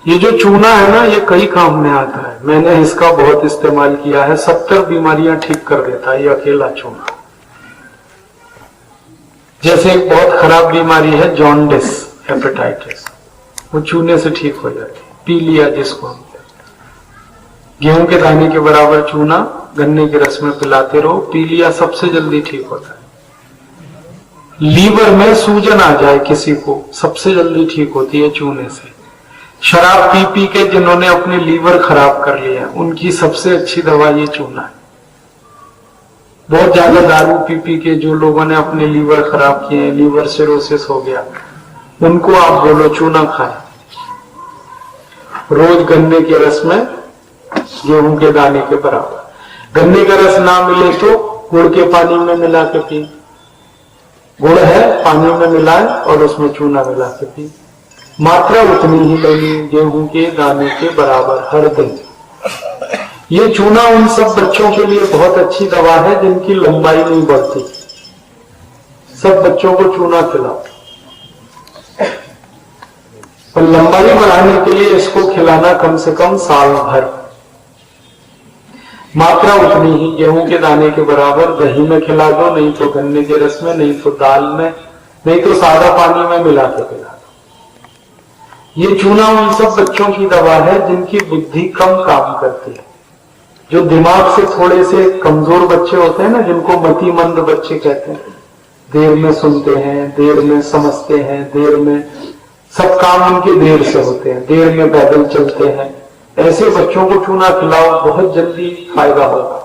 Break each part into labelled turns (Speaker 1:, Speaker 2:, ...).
Speaker 1: ये जो चूना है ना, ये कई काम में आता है। मैंने इसका बहुत इस्तेमाल किया है। 70 बीमारियां ठीक कर देता है ये अकेला चूना। जैसे एक बहुत खराब बीमारी है जॉन्डिस, हेपेटाइटिस, वो चूने से ठीक हो जाती है। पीलिया जिसको हम कहते हैं, गेहूं के दाने के बराबर चूना गन्ने के रस में पिलाते रहो, पीलिया सबसे जल्दी ठीक होता है। लीवर में सूजन आ जाए किसी को, सबसे जल्दी ठीक होती है चूने से। शराब पी पी के जिन्होंने अपने लीवर खराब कर लिया, उनकी सबसे अच्छी दवा ये चूना है। बहुत ज्यादा दारू पी पी के जो लोगों ने अपने लीवर खराब किए, लीवर सिरोसिस हो गया, उनको आप बोलो चूना खाएं रोज गन्ने के रस में गेहूं के दाने के बराबर। गन्ने का रस ना मिले तो गुड़ के पानी में मिला के पी। गुड़ है, पानी में मिलाएं और उसमें चूना मिला के पी। मात्रा उतनी ही लेनी, गेहूं के दाने के बराबर हर दिन। ये चूना उन सब बच्चों के लिए बहुत अच्छी दवा है जिनकी लंबाई नहीं बढ़ती। सब बच्चों को चूना खिलाओ, और लंबाई बढ़ाने के लिए इसको खिलाना कम से कम साल भर। मात्रा उतनी ही, गेहूं के दाने के बराबर दही में खिला दो, नहीं तो गन्ने के रस में, नहीं तो दाल में, नहीं तो सादा पानी में मिला के खिला दो। ये चूना उन सब बच्चों की दवा है जिनकी बुद्धि कम काम करती है, जो दिमाग से थोड़े से कमजोर बच्चे होते हैं ना, जिनको मतिमंद बच्चे कहते हैं। देर में सुनते हैं, देर में समझते हैं, देर में सब काम उनके देर से होते हैं, देर में पैदल चलते हैं। ऐसे बच्चों को चूना खिलाओ, बहुत जल्दी फायदा होगा।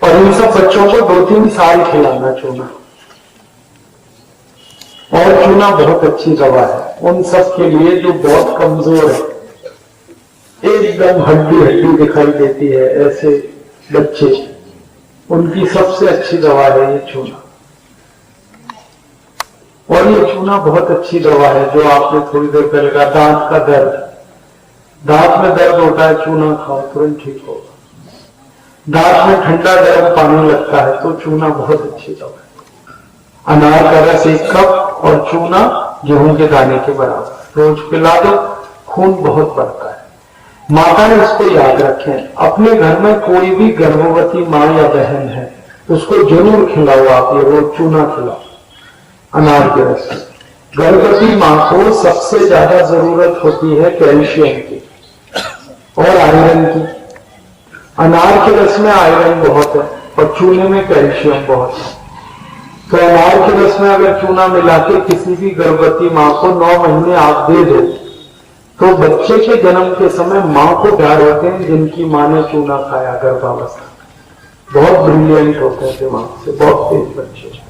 Speaker 1: और इन सब बच्चों को 2-3 साल खिलाना चूना। और चूना बहुत अच्छी दवा है उन सब के लिए जो बहुत कमजोर है, एकदम हड्डी हड्डी दिखाई देती है, ऐसे बच्चे, उनकी सबसे अच्छी दवा है ये चूना। और ये चूना बहुत अच्छी दवा है जो आपने थोड़ी देर पहले कहा, दांत का दर्द, दांत में दर्द होता है, चूना खाओ तुरंत ठीक होगा। दांत में ठंडा गर्म पानी लगता है तो चूना बहुत अच्छी दवा है। अनार का रस 1 कप और चूना गेहूं के दाने के बराबर रोज पिला दो, खून बहुत बढ़ता है। माता ने इसको याद रखें, अपने घर में कोई भी गर्भवती माँ या बहन है उसको जरूर खिलाओ आप ये रोज चूना खिलाओ अनार के रस। गर्भवती माँ को सबसे ज्यादा जरूरत होती है कैल्शियम की और आयरन की। अनार के रस में आयरन बहुत है और चूने में कैल्शियम बहुत है। तो अनार के रस में अगर चूना मिला के किसी भी गर्भवती माँ को 9 महीने आप दे दो तो बच्चे के जन्म के समय माँ को प्यार होते हैं जिनकी माँ ने चूना खाया गर्भावस्था। बहुत ब्रिलियंट होते हैं दिमाग से, बहुत तेज बच्चे।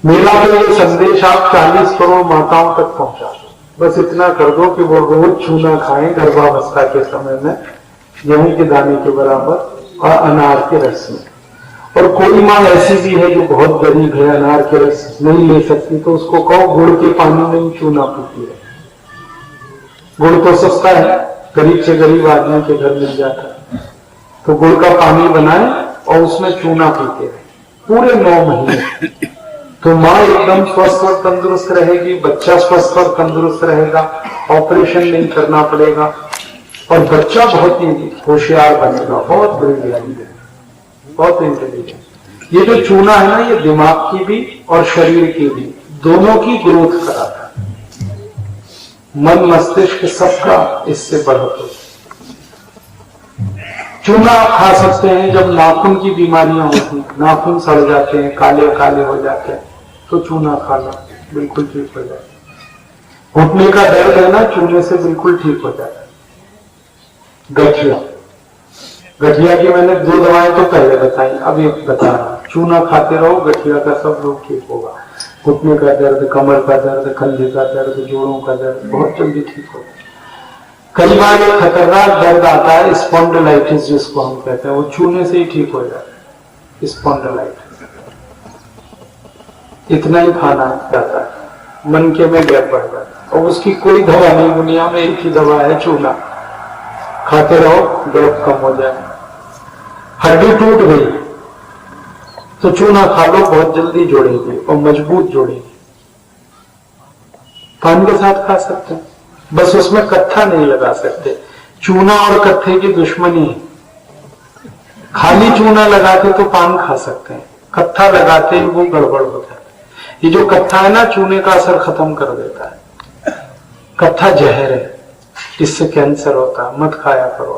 Speaker 1: मेरा तो ये संदेश आप 40 करोड़ माताओं तक पहुंचा दो। बस इतना कर दो कि वो रोज चूना खाएं गर्भावस्था के समय में, गेहूं के दाने के बराबर और अनार के रस में। और कोई माँ ऐसी भी है जो बहुत गरीब है, अनार के रस नहीं ले सकती, तो उसको कहो गुड़ के पानी में ही चूना पीती है। गुड़ तो सस्ता है, गरीब से गरीब आदमी के घर मिल जाता है। तो गुड़ का पानी बनाए और उसमें चूना पीते रहे पूरे 9 महीने। तो माँ एकदम स्वस्थ और तंदुरुस्त रहेगी, बच्चा स्वस्थ और तंदुरुस्त रहेगा, ऑपरेशन नहीं करना पड़ेगा और बच्चा बहुत ही होशियार बनेगा, बहुत ब्रिलियंट है, बहुत इंटेलिजेंट। ये जो चूना है ना, ये दिमाग की भी और शरीर की भी, दोनों की ग्रोथ कराता है। मन मस्तिष्क सबका इससे बढ़त होती है। चूना आप खा सकते हैं जब नाखून की बीमारियां होती हैं, नाखून सड़ जाते हैं, काले काले हो जाते हैं, तो चूना खा लो, बिल्कुल ठीक हो जाए। घुटने का दर्द है ना, चूने से बिल्कुल ठीक हो जाता है। गठिया, गठिया की मैंने 2 दवाएं तो पहले बताई, अब एक बता रहा हूं। चूना खाते रहो, गठिया का सब रोग ठीक होगा। घुटने का दर्द, कमर का दर्द, कंधे का दर्द, जोड़ों का दर्द बहुत जल्दी ठीक होगा। कई बार एक खतरनाक दर्द आता है स्पॉन्डिलाइटिस जिसको हम कहते हैं, वो चूने से ही ठीक हो जाता है। स्पॉन्डिलाइटिस इतना ही खाना जाता है, मनके में गैप बढ़ जाता है और उसकी कोई दवा नहीं, दुनिया में एक ही दवा है चूना। खाते रहो, गैप कम हो जाए। हड्डी टूट गई तो चूना खा लो, बहुत जल्दी जोड़ेगी और मजबूत जोड़ेगी। पान के साथ खा सकते हैं, बस उसमें कत्था नहीं लगा सकते। चूना और कत्थे की दुश्मनी है। खाली चूना लगा के तो पान खा सकते हैं, कत्था लगाते ही वो गड़बड़ हो जाता है। ये जो कत्था है ना, चूने का असर खत्म कर देता है। कत्था जहर है, इससे कैंसर होता है, मत खाया करो।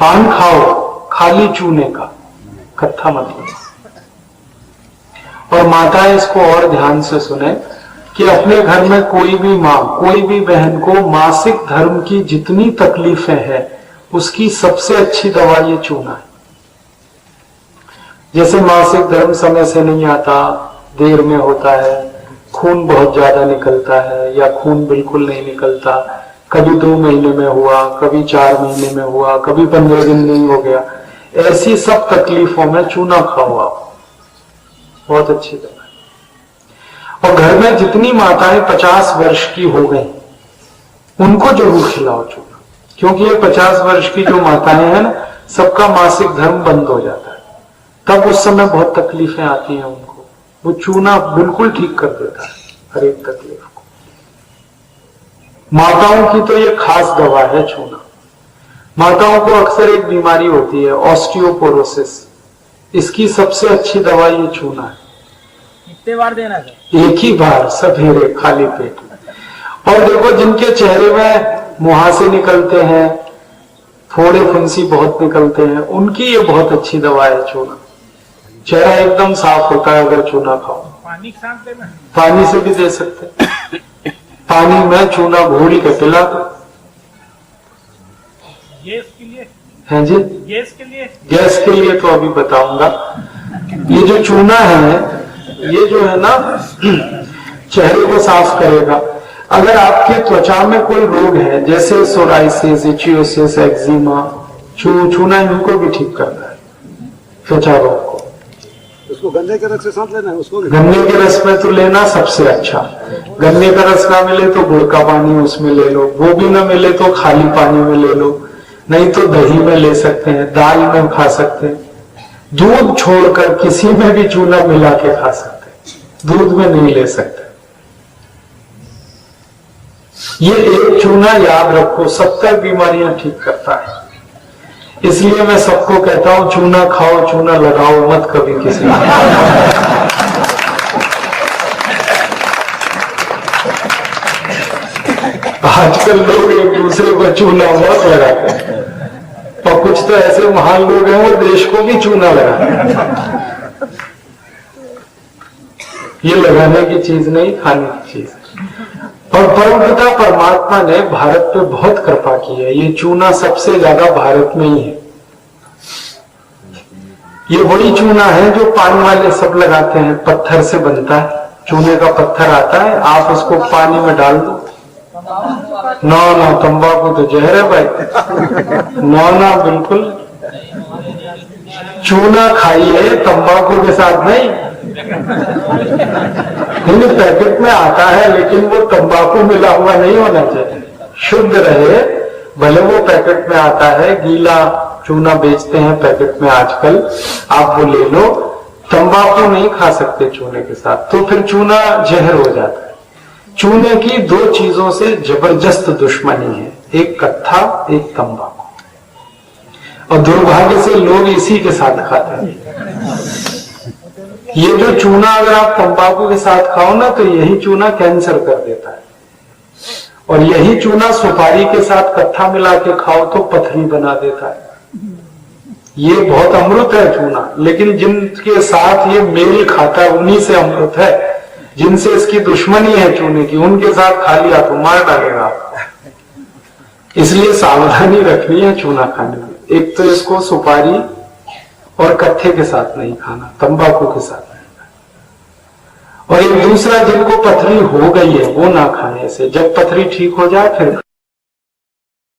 Speaker 1: पान खाओ खाली चूने का, कत्था मत लो। और माताएं इसको और ध्यान से सुने कि अपने घर में कोई भी माँ, कोई भी बहन को मासिक धर्म की जितनी तकलीफें हैं, उसकी सबसे अच्छी दवा ये चूना है। जैसे मासिक धर्म समय से नहीं आता, देर में होता है, खून बहुत ज्यादा निकलता है या खून बिल्कुल नहीं निकलता, कभी 2 महीने में हुआ, कभी 4 महीने में हुआ, कभी 15 दिन नहीं हो गया, ऐसी सब तकलीफों में चूना खाओ आप, बहुत अच्छी दवा है। और घर में जितनी माताएं 50 वर्ष की हो गई, उनको जरूर खिलाओ चूना, क्योंकि ये 50 वर्ष की जो माताएं हैं ना, सबका मासिक धर्म बंद हो जाता है, तब उस समय बहुत तकलीफें आती हैं उनको। वो चूना बिल्कुल ठीक कर देता है हर एक तकलीफ को। माताओं की तो ये खास दवा है चूना। माताओं को अक्सर एक बीमारी होती है, ऑस्टियोपोरोसिस, इसकी सबसे अच्छी दवा ये चूना है।
Speaker 2: कितने बार देना है?
Speaker 1: एक ही बार, सवेरे खाली पेट में। और देखो, जिनके चेहरे में मुहासे निकलते हैं, फोड़े फुंसी बहुत निकलते हैं, उनकी ये बहुत अच्छी दवा है चूना। चेहरा एकदम साफ होता है अगर चूना खाओ।
Speaker 2: पानी के साथ देना?
Speaker 1: पानी से भी दे सकते हैं। पानी में चूना घोल के पिला दो।
Speaker 2: गैस के लिए?
Speaker 1: हैं जी,
Speaker 2: गैस के लिए?
Speaker 1: गैस के लिए तो अभी बताऊंगा। ये जो चूना है, ये जो है ना, चेहरे को साफ करेगा। अगर आपके त्वचा में कोई रोग है, जैसे सोराइसिस, इचियोसिस, एक्जिमा, चूना इनको भी ठीक करता है, त्वचा रोग को।
Speaker 3: उसको गन्ने के रस के साथ लेना है, उसको
Speaker 1: गन्ने के रस में तो लेना सबसे अच्छा। गन्ने का रस ना मिले तो गुड़ का पानी उसमें ले लो, वो भी ना मिले तो खाली पानी में ले लो, नहीं तो दही में ले सकते हैं, दाल में खा सकते हैं। दूध छोड़कर किसी में भी चूना मिला के खा सकते हैं, दूध में नहीं ले सकते। ये एक चूना याद रखो 70 बीमारियां ठीक करता है। इसलिए मैं सबको कहता हूं, चूना खाओ, चूना लगाओ मत कभी किसी को। आजकल लोग एक दूसरे को चूना बहुत लगाते हैं, और कुछ तो ऐसे महान लोग हैं वो देश को भी चूना लगाते हैं। ये लगाने की चीज नहीं, खाने की चीज। और परमपिता परमात्मा ने भारत पे बहुत कृपा की है। ये चूना सबसे ज्यादा भारत में ही है। ये वही चूना है जो पान वाले सब लगाते हैं, पत्थर से बनता है, चूने का पत्थर आता है, आप उसको पानी में डाल दो। ना तंबाकू तो जहर है भाई, ना बिल्कुल। चूना खाइए, तंबाकू के साथ नहीं। पैकेट में आता है, लेकिन वो तंबाकू मिला हुआ नहीं होना चाहिए, शुद्ध रहे। भले वो पैकेट में आता है, गीला चूना बेचते हैं पैकेट में आजकल, आप वो ले लो। तंबाकू नहीं खा सकते चूने के साथ, तो फिर चूना जहर हो जाता है। चूने की 2 चीजों से जबरदस्त दुश्मनी है, एक कत्था, एक तंबाकू। और दुर्भाग्य से लोग इसी के साथ खाते हैं। ये जो चूना अगर आप तंबाकू के साथ खाओ ना, तो यही चूना कैंसर कर देता है। और यही चूना सुपारी के साथ कत्था मिला के खाओ तो पथरी बना देता है। ये बहुत अमृत है चूना, लेकिन जिनके साथ ये मेल खाता है उन्हीं से अमृत है। जिनसे इसकी दुश्मनी है चूने की, उनके साथ खा लिया तो मार डालेगा आपको। इसलिए सावधानी रखनी है चूना खाने में। एक तो इसको सुपारी और कत्थे के साथ नहीं खाना, तंबाकू के साथ नहीं खाना। और एक दूसरा, जिनको पथरी हो गई है वो ना खाने से, जब पथरी ठीक हो जाए फिर